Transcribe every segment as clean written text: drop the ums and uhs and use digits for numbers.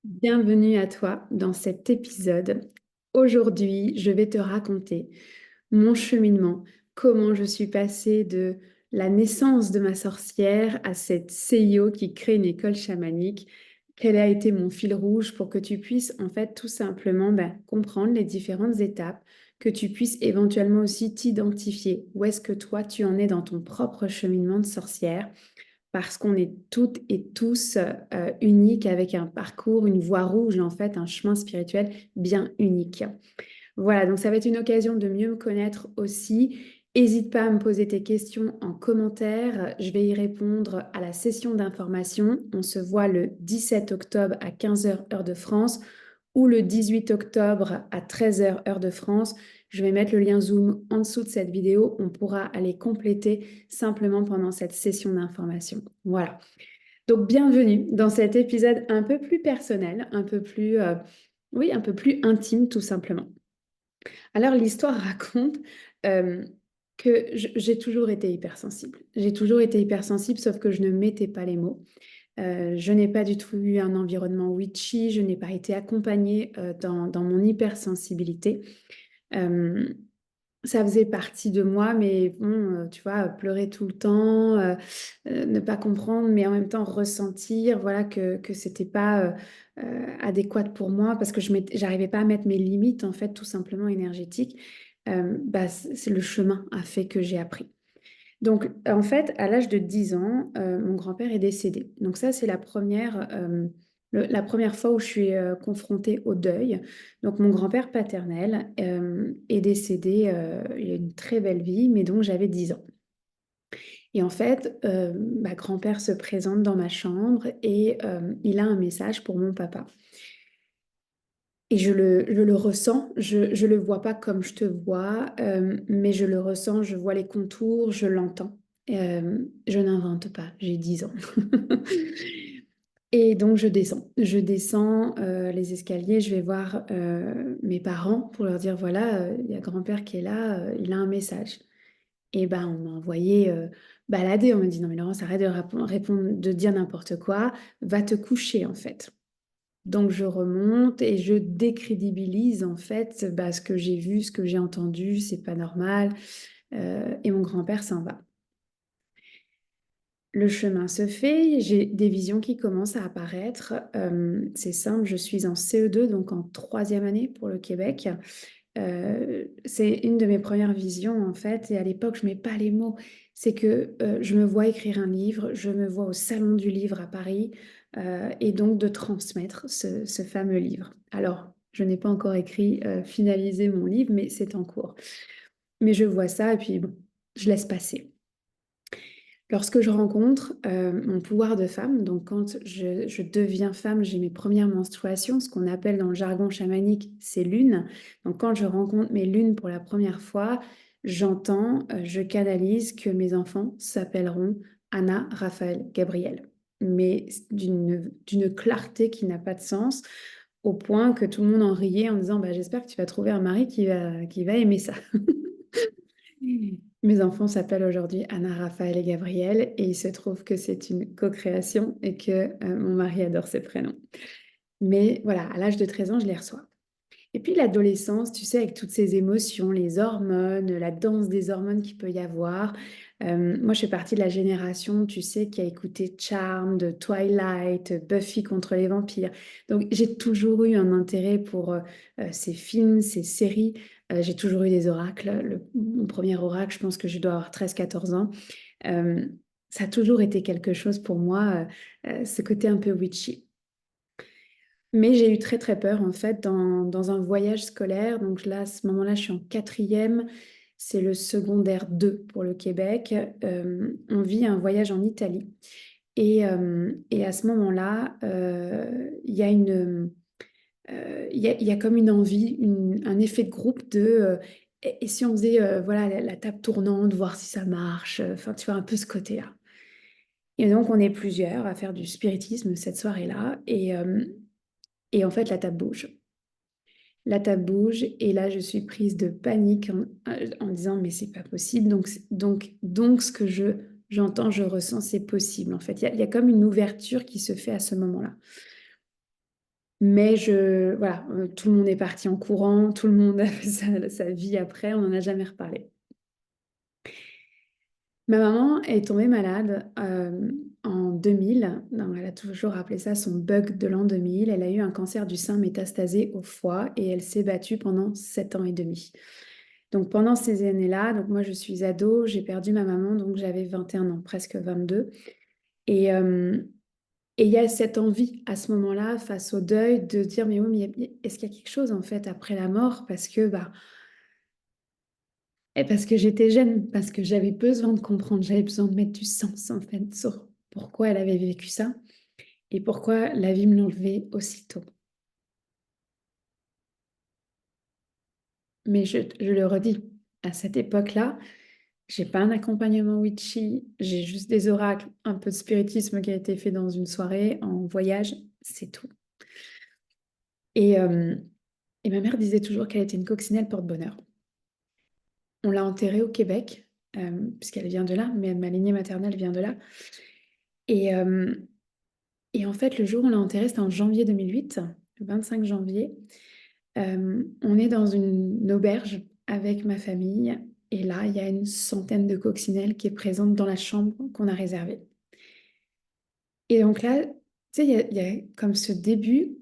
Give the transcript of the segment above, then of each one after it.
Bienvenue à toi dans cet épisode. Aujourd'hui, je vais te raconter mon cheminement, comment je suis passée de la naissance de ma sorcière à cette CIO qui crée une école chamanique. Quel a été mon fil rouge pour que tu puisses en fait tout simplement comprendre les différentes étapes, que tu puisses éventuellement aussi t'identifier. Où est-ce que toi tu en es dans ton propre cheminement de sorcière? Parce qu'on est toutes et tous uniques avec un parcours, une voie rouge, en fait, un chemin spirituel bien unique. Voilà, donc ça va être une occasion de mieux me connaître aussi. N'hésite pas à me poser tes questions en commentaire. Je vais y répondre à la session d'information. On se voit le 17 octobre à 15 heures heure de France ou le 18 octobre à 13 heures heure de France. Je vais mettre le lien Zoom en dessous de cette vidéo. On pourra aller compléter simplement pendant cette session d'information. Voilà. Donc, bienvenue dans cet épisode un peu plus personnel, un peu plus, oui, un peu plus intime tout simplement. Alors, l'histoire raconte euh, que j'ai toujours été hypersensible. J'ai toujours été hypersensible, sauf que je ne mettais pas les mots. Je n'ai pas du tout eu un environnement witchy, je n'ai pas été accompagnée dans mon hypersensibilité. Euh, Ça faisait partie de moi, mais bon, tu vois, pleurer tout le temps, ne pas comprendre, mais en même temps ressentir, voilà, que c'était pas adéquat pour moi parce que j'arrivais pas à mettre mes limites, en fait, tout simplement énergétiques. C'est le chemin a fait que j'ai appris. Donc, en fait, à l'âge de 10 ans, mon grand-père est décédé. Donc ça, c'est la première fois où je suis confrontée au deuil. Donc, mon grand-père paternel est décédé, il a une très belle vie, mais donc j'avais 10 ans. Et en fait, ma grand-père se présente dans ma chambre et il a un message pour mon papa. Et je le ressens, je le vois pas comme je te vois, mais je le ressens, je vois les contours, je l'entends. Je n'invente pas, j'ai 10 ans. Et donc je descends les escaliers, je vais voir mes parents pour leur dire, voilà, il y a grand-père qui est là, il a un message. Et ben on m'a envoyé balader, on m'a dit, non mais Laurence, arrête de répondre, de dire n'importe quoi, va te coucher en fait. Donc je remonte et je décrédibilise en fait ce que j'ai vu, ce que j'ai entendu, c'est pas normal. Et mon grand-père s'en va. Le chemin se fait, j'ai des visions qui commencent à apparaître. C'est simple, je suis en CE2, donc en troisième année pour le Québec. C'est une de mes premières visions en fait, et à l'époque je mets pas les mots. C'est que je me vois écrire un livre, je me vois au Salon du Livre à Paris, et donc de transmettre ce fameux livre. Alors, je n'ai pas encore écrit, finalisé mon livre, mais c'est en cours. Mais je vois ça et puis bon, je laisse passer. Lorsque je rencontre mon pouvoir de femme, donc quand je deviens femme, j'ai mes premières menstruations, ce qu'on appelle dans le jargon chamanique, c'est lune. Donc quand je rencontre mes lunes pour la première fois, j'entends, je canalise que mes enfants s'appelleront Anna, Raphaël, Gabriel. Mais d'une clarté qui n'a pas de sens, au point que tout le monde en riait en disant, bah, j'espère que tu vas trouver un mari qui va aimer ça. Mes enfants s'appellent aujourd'hui Anna, Raphaël et Gabriel et il se trouve que c'est une co-création et que mon mari adore ces prénoms. Mais voilà, à l'âge de 13 ans, je les reçois. Et puis l'adolescence, tu sais, avec toutes ces émotions, les hormones, la danse des hormones qu'il peut y avoir. Moi, je fais partie de la génération, tu sais, qui a écouté Charmed, Twilight, Buffy contre les vampires. Donc, j'ai toujours eu un intérêt pour ces films, ces séries. J'ai toujours eu des oracles. Mon premier oracle, je pense que je dois avoir 13 14 ans. Euh, Ça a toujours été quelque chose pour moi, ce côté un peu witchy. Mais j'ai eu très très peur en fait dans un voyage scolaire. Donc là, à ce moment-là, je suis en quatrième. C'est le secondaire 2 pour le Québec. On vit un voyage en Italie. Et à ce moment-là, il y a il y a comme une envie, un effet de groupe de et si on faisait voilà, la table tournante, voir si ça marche. Enfin, tu vois, un peu ce côté-là. Et donc, on est plusieurs à faire du spiritisme cette soirée-là. Et en fait, la table bouge. La table bouge et là je suis prise de panique en disant mais c'est pas possible. Donc ce que j'entends, je ressens, c'est possible en fait. Il y a comme une ouverture qui se fait à ce moment-là. Mais voilà, tout le monde est parti en courant, tout le monde a fait sa vie après, on n'en a jamais reparlé. Ma maman est tombée malade en 2000. Non, elle a toujours appelé ça son bug de l'an 2000. Elle a eu un cancer du sein métastasé au foie et elle s'est battue pendant 7 ans et demi. Donc pendant ces années-là, donc moi je suis ado, j'ai perdu ma maman, donc j'avais 21 ans, presque 22. Et et il y a cette envie à ce moment-là, face au deuil, de dire mais oui, mais est-ce qu'il y a quelque chose en fait après la mort? Parce que parce que j'étais jeune, parce que j'avais besoin de comprendre, j'avais besoin de mettre du sens en fait sur pourquoi elle avait vécu ça et pourquoi la vie me l'enlevait aussitôt. Mais je le redis, à cette époque-là, j'ai pas un accompagnement witchy, j'ai juste des oracles, un peu de spiritisme qui a été fait dans une soirée en voyage, c'est tout. Et, euh, et ma mère disait toujours qu'elle était une coccinelle porte-bonheur. On l'a enterrée au Québec, puisqu'elle vient de là, mais ma lignée maternelle vient de là. Et, euh, et en fait, le jour où on l'a enterrée, c'était en janvier 2008, le 25 janvier. On est dans une auberge avec ma famille. Et là, il y a une centaine de coccinelles qui est présente dans la chambre qu'on a réservée. Et donc là, tu sais, il y a comme ce début,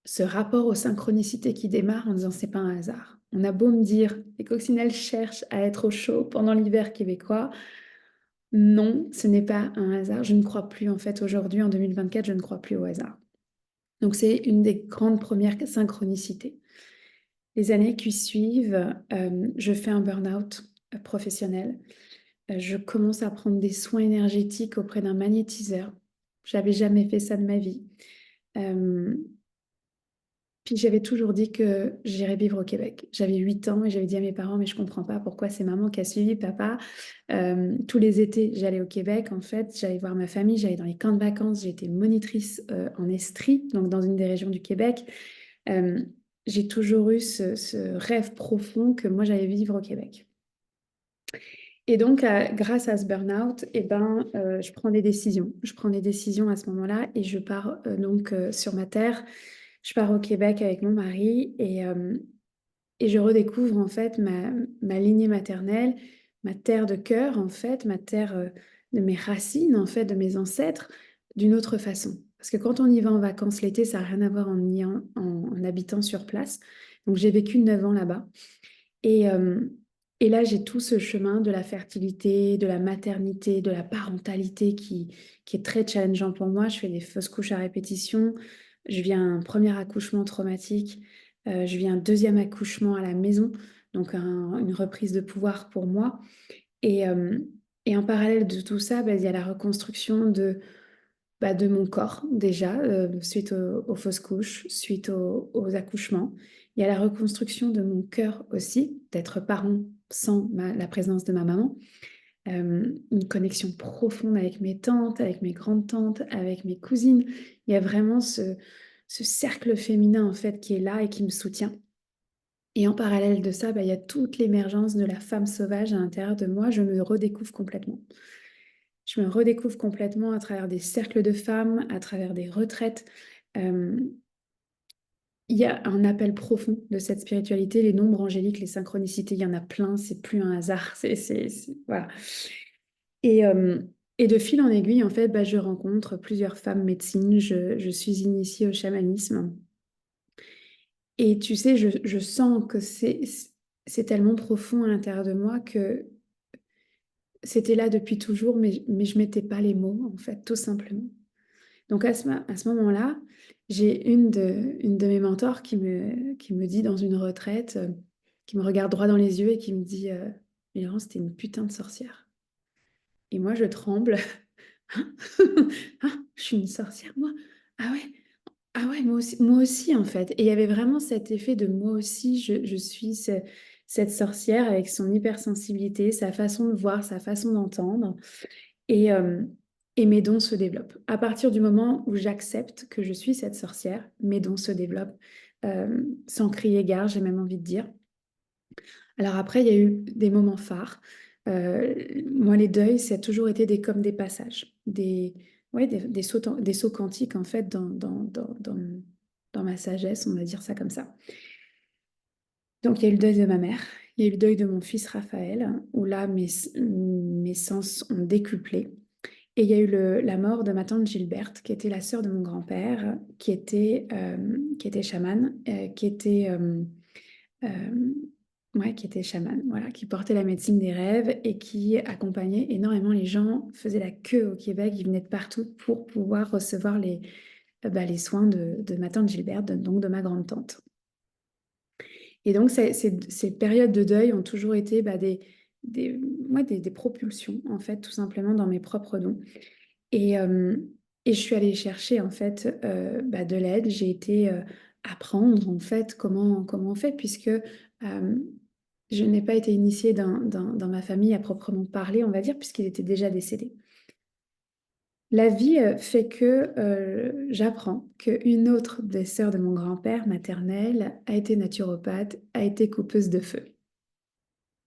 ce rapport aux synchronicités qui démarre en disant c'est pas un hasard. On a beau me dire les coccinelles cherchent à être au chaud pendant l'hiver québécois. Non, ce n'est pas un hasard. Je ne crois plus en fait aujourd'hui, en 2024, je ne crois plus au hasard. Donc c'est une des grandes premières synchronicités. Les années qui suivent, je fais un burn-out professionnel. Je commence à prendre des soins énergétiques auprès d'un magnétiseur. J'avais jamais fait ça de ma vie. Euh, Puis j'avais toujours dit que j'irais vivre au Québec. J'avais 8 ans et j'avais dit à mes parents, mais je comprends pas pourquoi c'est maman qui a suivi papa. Tous les étés, j'allais au Québec, en fait. J'allais voir ma famille, j'allais dans les camps de vacances. J'ai été monitrice en Estrie, donc dans une des régions du Québec. Euh, j'ai toujours eu ce rêve profond que moi, j'allais vivre au Québec. Et donc, grâce à ce burn-out, je prends des décisions. Je prends des décisions à ce moment-là et je pars sur ma terre. Je pars au Québec avec mon mari et je redécouvre en fait ma lignée maternelle, ma terre de cœur en fait, ma terre de mes racines en fait, de mes ancêtres, d'une autre façon. Parce que quand on y va en vacances l'été, ça n'a rien à voir en habitant sur place. Donc j'ai vécu 9 ans là-bas. Et, euh, et là, j'ai tout ce chemin de la fertilité, de la maternité, de la parentalité qui est très challengeant pour moi. Je fais des fausses couches à répétition. Je vis un premier accouchement traumatique. Je vis un deuxième accouchement à la maison, donc une reprise de pouvoir pour moi. Et, euh, et en parallèle de tout ça, il y a la reconstruction de mon corps déjà, suite aux fausses couches, suite aux accouchements. Il y a la reconstruction de mon cœur aussi, d'être parent sans la présence de ma maman. Une connexion profonde avec mes tantes, avec mes grandes-tantes, avec mes cousines. Il y a vraiment ce cercle féminin en fait qui est là et qui me soutient. Et en parallèle de ça, il y a toute l'émergence de la femme sauvage à l'intérieur de moi. Je me redécouvre complètement. Je me redécouvre complètement à travers des cercles de femmes, à travers des retraites. Euh, il y a un appel profond de cette spiritualité, les nombres angéliques, les synchronicités, il y en a plein, c'est plus un hasard. Voilà. Et, euh, et de fil en aiguille, en fait, je rencontre plusieurs femmes médecines, je suis initiée au chamanisme. Et tu sais, je sens que c'est tellement profond à l'intérieur de moi que c'était là depuis toujours, mais je mettais pas les mots, en fait, tout simplement. Donc à ce moment-là, j'ai une de mes mentors qui me dit dans une retraite, qui me regarde droit dans les yeux et qui me dit mais Laurence, t'es une putain de sorcière. Et moi, je tremble. Hein. Ah, je suis une sorcière, moi. Ah ouais, ah ouais, moi aussi, en fait. Et il y avait vraiment cet effet de moi aussi, je suis cette sorcière avec son hypersensibilité, sa façon de voir, sa façon d'entendre. Et, euh, et mes dons se développent. À partir du moment où j'accepte que je suis cette sorcière, mes dons se développent sans crier gare, j'ai même envie de dire. Alors après, il y a eu des moments phares. Moi, les deuils, ça a toujours été comme des passages, ouais, des sauts quantiques en fait dans ma sagesse, on va dire ça comme ça. Donc, il y a eu le deuil de ma mère, il y a eu le deuil de mon fils Raphaël, où là, mes sens ont décuplé. Et il y a eu la mort de ma tante Gilberte, qui était la sœur de mon grand-père, qui était chamane, euh, ouais, qui était chamane, voilà, qui portait la médecine des rêves et qui accompagnait énormément les gens, faisait la queue au Québec, ils venaient de partout pour pouvoir recevoir les soins de ma tante Gilberte, donc de ma grande-tante. Et donc, ces périodes de deuil ont toujours été des propulsions, en fait, tout simplement dans mes propres dons. Et, euh, et je suis allée chercher, en fait, de l'aide. J'ai été apprendre, en fait, comment on fait, puisque je n'ai pas été initiée dans ma famille à proprement parler, on va dire, puisqu'il était déjà décédé. La vie fait que j'apprends qu'une autre des sœurs de mon grand-père maternel a été naturopathe, a été coupeuse de feu.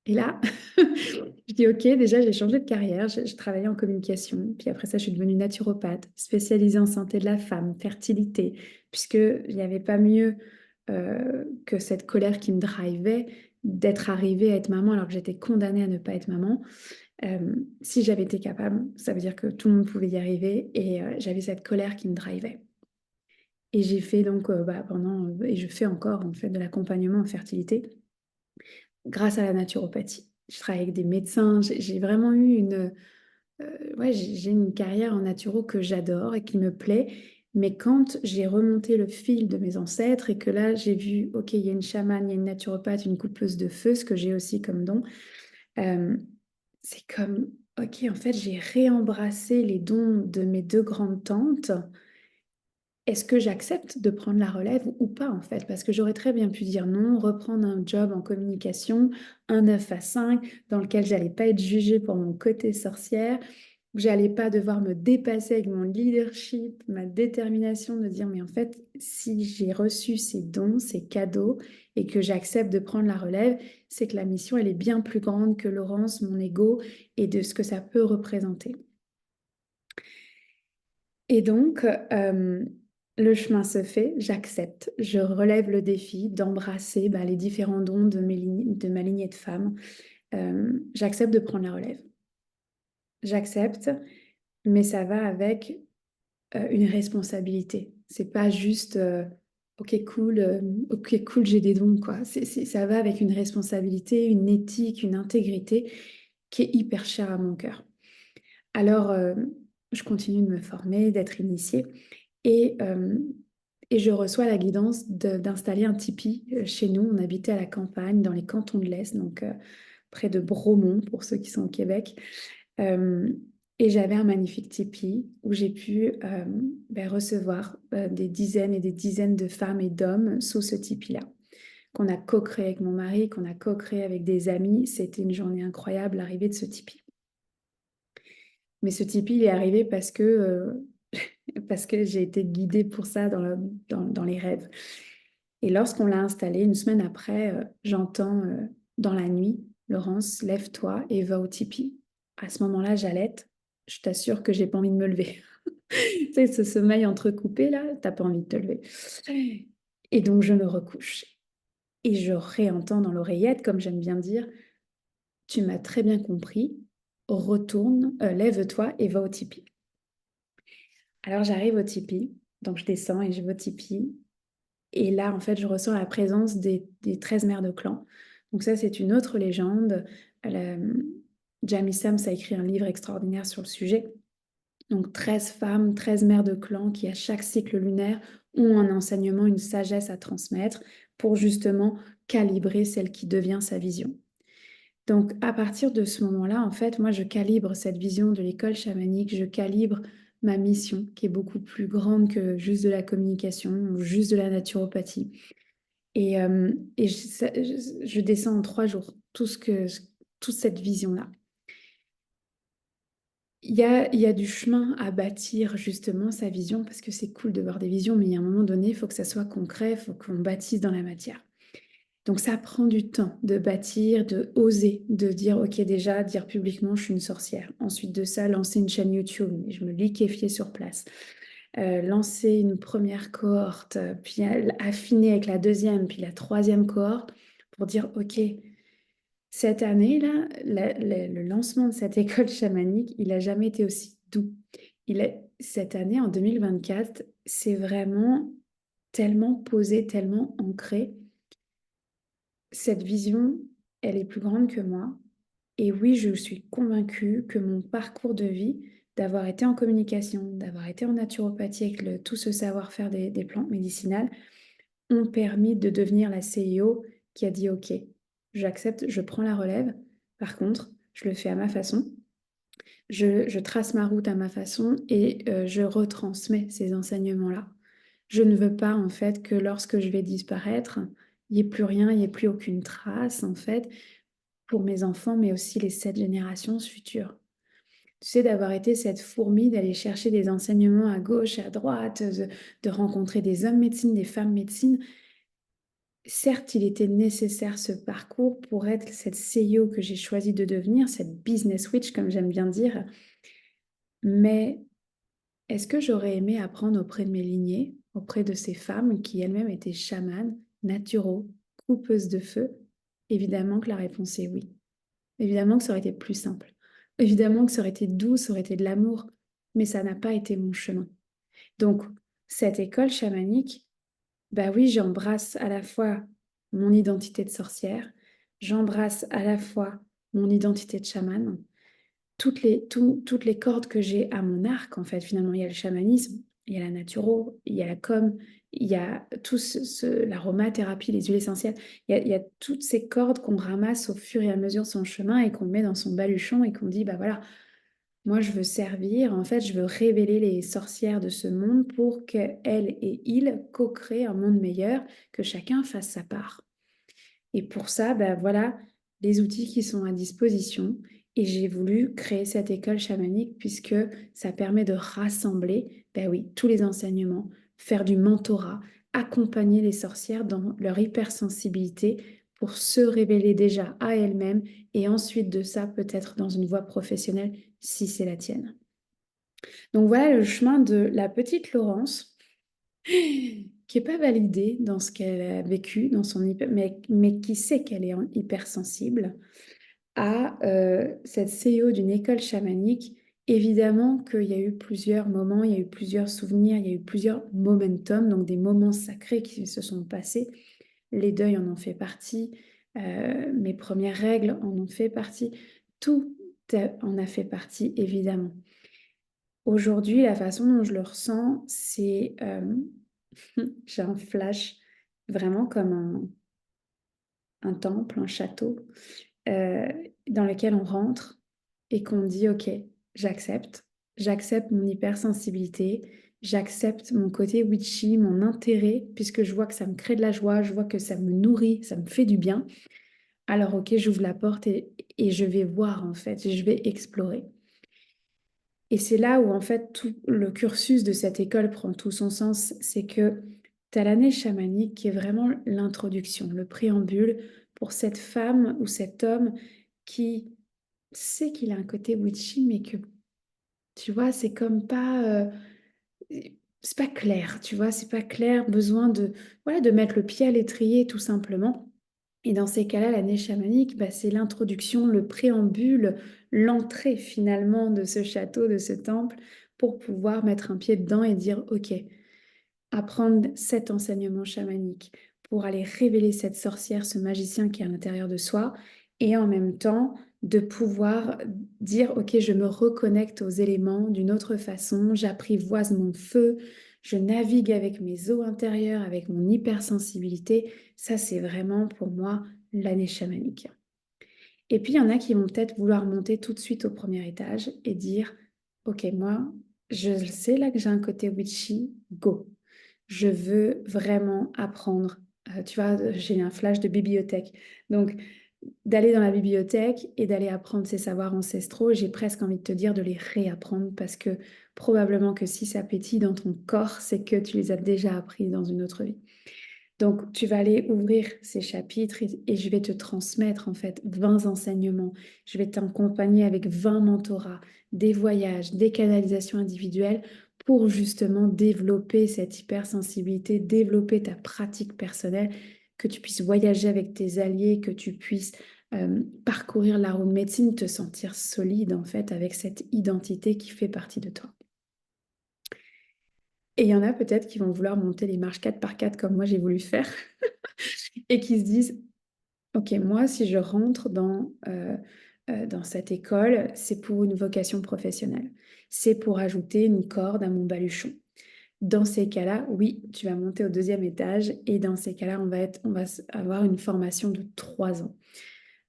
Et là, je dis ok, déjà j'ai changé de carrière, je travaillais en communication, puis après ça je suis devenue naturopathe, spécialisée en santé de la femme, fertilité, puisqu'il n'y avait pas mieux que cette colère qui me drivait d'être arrivée à être maman alors que j'étais condamnée à ne pas être maman. Si j'avais été capable, ça veut dire que tout le monde pouvait y arriver et j'avais cette colère qui me drivait. Et j'ai fait donc et je fais encore en fait de l'accompagnement en fertilité grâce à la naturopathie. Je travaille avec des médecins, j'ai vraiment eu ouais, j'ai une carrière en naturo que j'adore et qui me plaît. Mais quand j'ai remonté le fil de mes ancêtres et que là j'ai vu, ok, il y a une chamane, il y a une naturopathe, une coupeuse de feu, ce que j'ai aussi comme don, euh, c'est comme, ok, en fait, j'ai réembrassé les dons de mes deux grandes tantes. Est-ce que j'accepte de prendre la relève ou pas en fait? Parce que j'aurais très bien pu dire non, reprendre un job en communication, un 9 à 5, dans lequel j'allais pas être jugée pour mon côté sorcière, où j'allais pas devoir me dépasser avec mon leadership, ma détermination de dire mais en fait, si j'ai reçu ces dons, ces cadeaux et que j'accepte de prendre la relève, c'est que la mission, elle est bien plus grande que Laurence, mon ego et de ce que ça peut représenter. Et donc, le chemin se fait, j'accepte, je relève le défi d'embrasser les différents dons de ma lignée de femmes. J'accepte de prendre la relève. J'accepte, mais ça va avec une responsabilité. C'est pas juste ok cool, j'ai des dons quoi. Ça va avec une responsabilité, une éthique, une intégrité qui est hyper chère à mon cœur. Alors, je continue de me former, d'être initiée. Et, euh, et je reçois la guidance d'installer un tipi chez nous. On habitait à la campagne, dans les cantons de l'Est, donc près de Bromont, pour ceux qui sont au Québec. Euh, et j'avais un magnifique tipi où j'ai pu recevoir des dizaines et des dizaines de femmes et d'hommes sous ce tipi-là, qu'on a co-créé avec mon mari, qu'on a co-créé avec des amis. C'était une journée incroyable, l'arrivée de ce tipi. Mais ce tipi, il est arrivé parce que j'ai été guidée pour ça dans les rêves. Et lorsqu'on l'a installé, une semaine après, j'entends dans la nuit, Laurence, lève-toi et va au tipi. À ce moment-là, j'allaite. Je t'assure que j'ai pas envie de me lever. Tu sais, ce sommeil entrecoupé là, t'as pas envie de te lever. Et donc, je me recouche. Et je réentends dans l'oreillette, comme j'aime bien dire, tu m'as très bien compris, retourne, lève-toi et va au tipi. Alors j'arrive au tipi, donc je descends et je vais au tipi. Et là, en fait, je ressens la présence des 13 mères de clan. Donc ça, c'est une autre légende. La- Jamie Sams a écrit un livre extraordinaire sur le sujet. Donc 13 femmes, 13 mères de clan qui, à chaque cycle lunaire, ont un enseignement, une sagesse à transmettre pour justement calibrer celle qui devient sa vision. Donc, à partir de ce moment-là, en fait, moi, je calibre cette vision de l'école chamanique, je calibre ma mission, qui est beaucoup plus grande que juste de la communication ou juste de la naturopathie. Et je descends en 3 jours toute cette vision-là. Il y a du chemin à bâtir justement sa vision, parce que c'est cool de voir des visions, mais il y a un moment donné, il faut que ça soit concret, il faut qu'on bâtisse dans la matière. Donc ça prend du temps de bâtir, de oser, de dire, ok déjà, dire publiquement je suis une sorcière. Ensuite de ça, lancer une chaîne YouTube, et je me liquéfiais sur place. lancé une première cohorte, puis affiner avec la deuxième, puis la troisième cohorte pour dire, OK, cette année-là, le lancement de cette école chamanique, il n'a jamais été aussi doux. Cette année, en 2024, c'est vraiment tellement posé, tellement ancré. Cette vision, elle est plus grande que moi. Et oui, je suis convaincue que mon parcours de vie, d'avoir été en communication, d'avoir été en naturopathie avec tout ce savoir-faire des plantes médicinales, ont permis de devenir la CEO qui a dit OK, j'accepte, je prends la relève. Par contre, je le fais à ma façon. Je trace ma route à ma façon et je retransmets ces enseignements-là. Je ne veux pas en fait que lorsque je vais disparaître, il n'y ait plus rien, il n'y ait plus aucune trace en fait pour mes enfants, mais aussi les 7 générations futures. Tu sais, d'avoir été cette fourmi, d'aller chercher des enseignements à gauche et à droite, de rencontrer des hommes médecine, des femmes médecine. Certes, il était nécessaire ce parcours pour être cette CEO que j'ai choisi de devenir, cette business witch, comme j'aime bien dire. Mais est-ce que j'aurais aimé apprendre auprès de mes lignées, auprès de ces femmes qui elles-mêmes étaient chamanes, naturo, coupeuses de feu? Évidemment que la réponse est oui. Évidemment que ça aurait été plus simple. Évidemment que ça aurait été doux, ça aurait été de l'amour. Mais ça n'a pas été mon chemin. Donc, cette école chamanique, bah oui, j'embrasse à la fois mon identité de sorcière, j'embrasse à la fois mon identité de chamane, toutes les cordes que j'ai à mon arc, en fait, finalement, il y a le chamanisme, il y a la naturo, il y a la com, il y a tout l'aromathérapie, les huiles essentielles, il y a toutes ces cordes qu'on ramasse au fur et à mesure de son chemin et qu'on met dans son baluchon et qu'on dit, bah voilà, moi je veux servir, en fait, je veux révéler les sorcières de ce monde pour qu'elles et ils co-créent un monde meilleur, que chacun fasse sa part. Et pour ça, ben voilà les outils qui sont à disposition. Et j'ai voulu créer cette école chamanique puisque ça permet de rassembler, ben oui, tous les enseignements, faire du mentorat, accompagner les sorcières dans leur hypersensibilité pour se révéler déjà à elles-mêmes et ensuite de ça peut-être dans une voie professionnelle si c'est la tienne. Donc voilà le chemin de la petite Laurence qui n'est pas validée dans ce qu'elle a vécu, dans son mais qui sait qu'elle est hypersensible, à cette CEO d'une école chamanique. Évidemment qu'il y a eu plusieurs moments, il y a eu plusieurs souvenirs, il y a eu plusieurs momentum, donc des moments sacrés qui se sont passés. Les deuils en ont fait partie, mes premières règles en ont fait partie, tout en a fait partie, évidemment. Aujourd'hui, la façon dont je le ressens, c'est j'ai un flash vraiment comme un temple, un château, euh, dans lequel on rentre et qu'on dit, OK, j'accepte mon hypersensibilité, j'accepte mon côté witchy, mon intérêt, puisque je vois que ça me crée de la joie, je vois que ça me nourrit, ça me fait du bien. Alors, OK, j'ouvre la porte et je vais voir, en fait, je vais explorer. Et c'est là où, en fait, tout le cursus de cette école prend tout son sens. C'est que tu as l'année chamanique qui est vraiment l'introduction, le préambule pour cette femme ou cet homme qui sait qu'il a un côté witchy, mais que, tu vois, c'est comme pas... c'est pas clair, tu vois, c'est pas clair, besoin de, voilà, de mettre le pied à l'étrier, tout simplement. Et dans ces cas-là, l'année chamanique, bah, c'est l'introduction, le préambule, l'entrée finalement de ce château, de ce temple, pour pouvoir mettre un pied dedans et dire, OK, apprendre cet enseignement chamanique pour aller révéler cette sorcière, ce magicien qui est à l'intérieur de soi, et en même temps de pouvoir dire, OK, je me reconnecte aux éléments d'une autre façon, j'apprivoise mon feu, je navigue avec mes eaux intérieures, avec mon hypersensibilité. Ça, c'est vraiment pour moi l'année chamanique. Et puis, il y en a qui vont peut-être vouloir monter tout de suite au premier étage et dire, OK, moi, je sais là que j'ai un côté witchy, go. Je veux vraiment apprendre. Tu vois, j'ai un flash de bibliothèque. Donc, d'aller dans la bibliothèque et d'aller apprendre ces savoirs ancestraux, j'ai presque envie de te dire de les réapprendre parce que probablement que si ça pétille dans ton corps, c'est que tu les as déjà appris dans une autre vie. Donc, tu vas aller ouvrir ces chapitres et je vais te transmettre en fait 20 enseignements. Je vais t'accompagner avec 20 mentorats, des voyages, des canalisations individuelles pour justement développer cette hypersensibilité, développer ta pratique personnelle, que tu puisses voyager avec tes alliés, que tu puisses parcourir la route médecine, te sentir solide en fait avec cette identité qui fait partie de toi. Et il y en a peut-être qui vont vouloir monter les marches 4 par 4 comme moi j'ai voulu faire et qui se disent, ok, moi si je rentre dans cette école, c'est pour une vocation professionnelle. C'est pour ajouter une corde à mon baluchon. Dans ces cas-là, oui, tu vas monter au deuxième étage et dans ces cas-là, on va avoir une formation de 3 ans.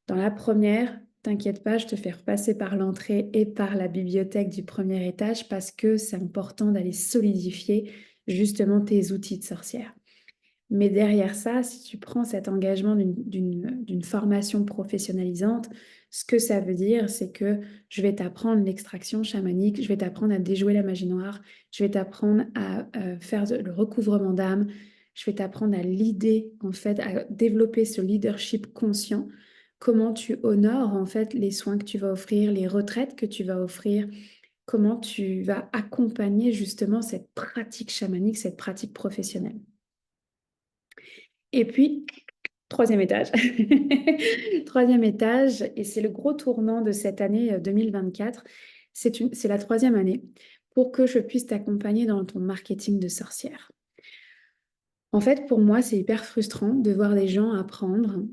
Dans la première, t'inquiète pas, je te fais repasser par l'entrée et par la bibliothèque du premier étage parce que c'est important d'aller solidifier justement tes outils de sorcière. Mais derrière ça, si tu prends cet engagement d'une formation professionnalisante, ce que ça veut dire, c'est que je vais t'apprendre l'extraction chamanique, je vais t'apprendre à déjouer la magie noire, je vais t'apprendre à faire le recouvrement d'âme, je vais t'apprendre à l'idée, en fait, à développer ce leadership conscient, comment tu honores, en fait, les soins que tu vas offrir, les retraites que tu vas offrir, comment tu vas accompagner justement cette pratique chamanique, cette pratique professionnelle. Et puis, troisième étage. Troisième étage, et c'est le gros tournant de cette année 2024. C'est la troisième année pour que je puisse t'accompagner dans ton marketing de sorcière. En fait, pour moi, c'est hyper frustrant de voir des gens apprendre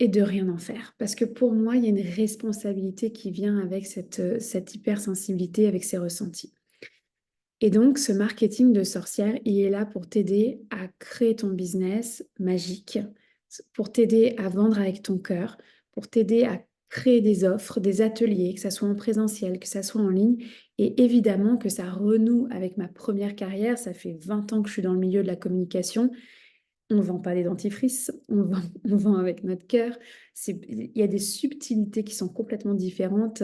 et de rien en faire. Parce que pour moi, il y a une responsabilité qui vient avec cette hypersensibilité, avec ces ressentis. Et donc, ce marketing de sorcière, il est là pour t'aider à créer ton business magique, pour t'aider à vendre avec ton cœur, pour t'aider à créer des offres, des ateliers, que ça soit en présentiel, que ça soit en ligne. Et évidemment que ça renoue avec ma première carrière. Ça fait 20 ans que je suis dans le milieu de la communication. On ne vend pas des dentifrices, on vend avec notre cœur. Il y a des subtilités qui sont complètement différentes.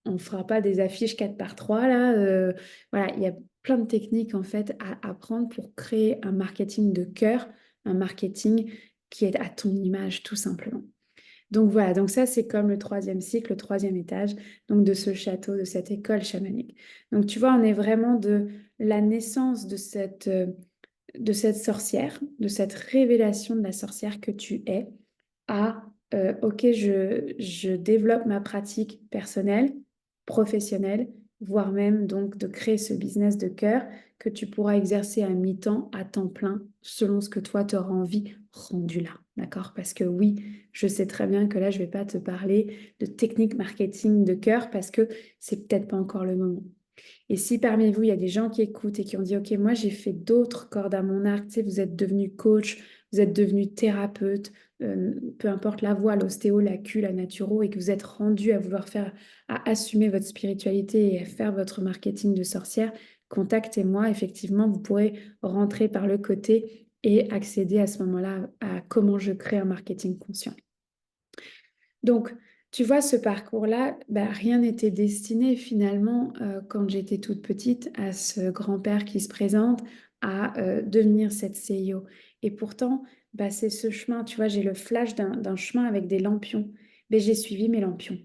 On ne fera pas des affiches 4 par 3 là. Voilà, il y a plein de techniques en fait à apprendre pour créer un marketing de cœur, un marketing qui est à ton image tout simplement. Donc voilà, donc ça c'est comme le troisième cycle, le troisième étage, donc de ce château, de cette école chamanique. Donc tu vois, on est vraiment de la naissance de cette sorcière, de cette révélation de la sorcière que tu es, à ok, je développe ma pratique personnelle, professionnelle, voire même donc de créer ce business de cœur que tu pourras exercer à mi-temps, à temps plein, selon ce que toi tu auras envie, rendu là. D'accord? Parce que oui, je sais très bien que là, je ne vais pas te parler de technique marketing de cœur parce que c'est peut-être pas encore le moment. Et si parmi vous, il y a des gens qui écoutent et qui ont dit, OK, moi, j'ai fait d'autres cordes à mon arc, tu sais, vous êtes devenu coach, vous êtes devenu thérapeute, peu importe la voie, l'ostéo, la Q, la naturo, et que vous êtes rendu à vouloir faire, à assumer votre spiritualité et à faire votre marketing de sorcière, contactez-moi. Effectivement, vous pourrez rentrer par le côté et accéder à ce moment-là à comment je crée un marketing conscient. Donc, tu vois, ce parcours-là, bah, rien n'était destiné finalement, quand j'étais toute petite, à ce grand-père qui se présente, à devenir cette CIO. Et pourtant, bah, c'est ce chemin, tu vois, j'ai le flash d'un chemin avec des lampions. Mais j'ai suivi mes lampions.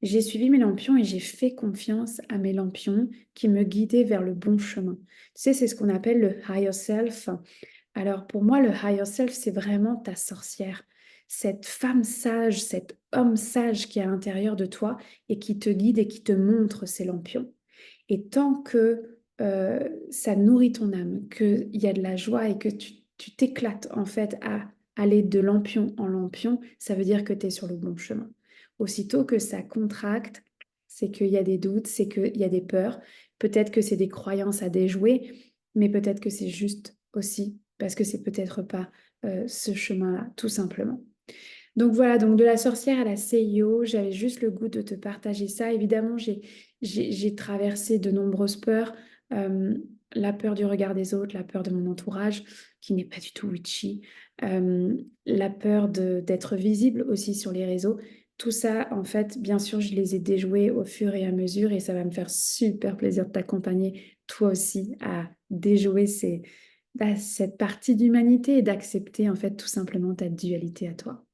J'ai suivi mes lampions et j'ai fait confiance à mes lampions qui me guidaient vers le bon chemin. Tu sais, c'est ce qu'on appelle le higher self. Alors pour moi, le higher self, c'est vraiment ta sorcière, cette femme sage, cet homme sage qui est à l'intérieur de toi et qui te guide et qui te montre ses lampions. Et tant que ça nourrit ton âme, qu'il y a de la joie et que tu t'éclates en fait à aller de lampion en lampion, ça veut dire que tu es sur le bon chemin. Aussitôt que ça contracte, c'est qu'il y a des doutes, c'est qu'il y a des peurs, peut-être que c'est des croyances à déjouer, mais peut-être que c'est juste aussi parce que c'est peut-être pas ce chemin-là, tout simplement. Donc voilà, donc de la sorcière à la CIO, j'avais juste le goût de te partager ça. Évidemment, j'ai traversé de nombreuses peurs. euh, la peur du regard des autres, la peur de mon entourage, qui n'est pas du tout witchy, la peur d'être visible aussi sur les réseaux. Tout ça, en fait, bien sûr, je les ai déjoués au fur et à mesure et ça va me faire super plaisir de t'accompagner, toi aussi, à déjouer cette partie d'humanité et d'accepter, en fait, tout simplement ta dualité à toi.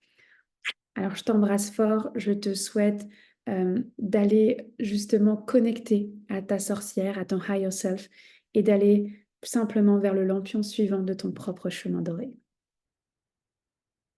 Alors, je t'embrasse fort. Je te souhaite d'aller justement connecter à ta sorcière, à ton higher self et d'aller simplement vers le lampion suivant de ton propre chemin doré.